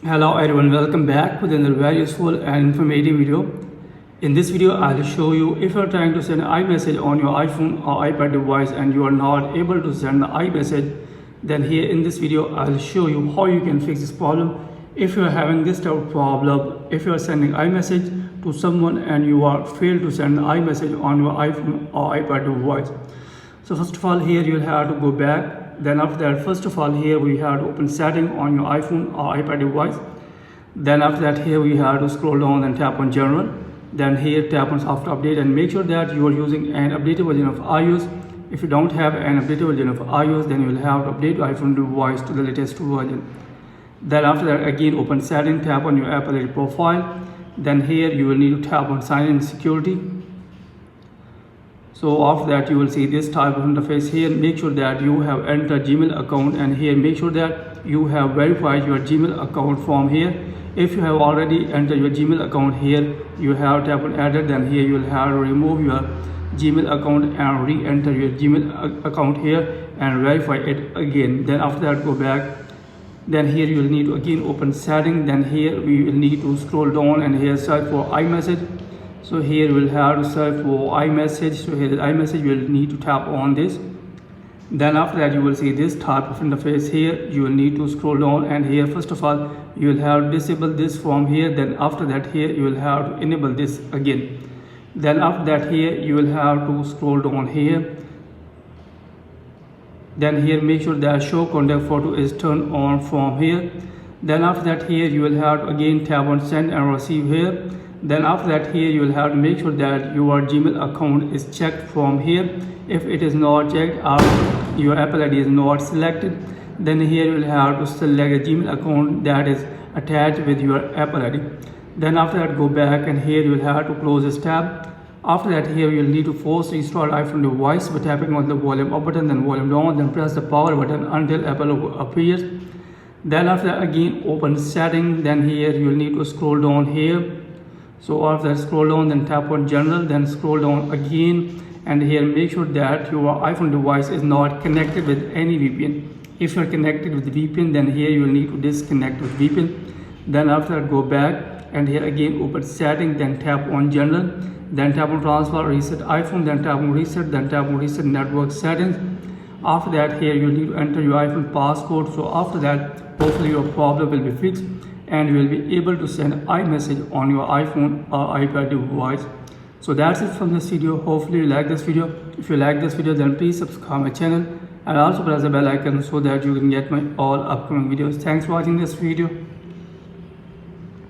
Hello everyone, welcome back with another very useful and informative video. In this video, I'll show you if you're trying to send iMessage on your iPhone or iPad device and you are not able to send the iMessage, then here in this video, I'll show you how you can fix this problem. If you're having this type of problem, if you're sending iMessage to someone and you are failed to send the iMessage on your iPhone or iPad device. So first of all, here you'll have to go back. Then after that, first of all, here we have to open setting on your iPhone or iPad device. Then after that, here we have to scroll down and tap on general. Then here tap on software update and make sure that you are using an updated version of iOS. If you don't have an updated version of iOS, then you will have to update your iPhone device to the latest version. Then after that, again open setting, tap on your Apple ID profile. Then here you will need to tap on sign in security. So after that, you will see this type of interface here. Make sure that you have entered Gmail account, and here make sure that you have verified your Gmail account from here. If you have already entered your Gmail account here, you have tap on edit. Then here you will have to remove your Gmail account and re-enter your Gmail account here and verify it again. Then after that, go back. Then here you will need to again open setting. Then here we will need to scroll down and here search for iMessage. So here we'll have to search for iMessage. So here iMessage, you will need to tap on this. Then after that, you will see this type of interface here. You will need to scroll down and here first of all you will have to disable this from here. Then after that, here you will have to enable this again. Then after that, here you will have to scroll down here. Then here make sure that show contact photo is turned on from here. Then after that, here you will have to again tap on send and receive here. Then after that, here you will have to make sure that your Gmail account is checked from here. If it is not checked or your Apple ID is not selected, then here you will have to select a Gmail account that is attached with your Apple ID. Then after that, go back and here you will have to close this tab. After that, here you will need to force restart iPhone device by tapping on the volume up button, then volume down, then press the power button until Apple logo appears. Then after that, again open setting. Then here you will need to scroll down here. So after that, scroll down, then tap on general, then scroll down again, and here make sure that your iPhone device is not connected with any VPN. If you are connected with VPN, then here you will need to disconnect with VPN. Then after that, go back and here again open setting, then tap on general, then tap on transfer, reset iPhone, then tap on reset, then tap on reset network settings. After that, here you need to enter your iPhone passcode. So after that, hopefully your problem will be fixed and you will be able to send iMessage on your iPhone or iPad device. So that's it from this video. Hopefully you like this video. If you like this video, then please subscribe my channel and also press the bell icon so that you can get my all upcoming videos. Thanks for watching this video.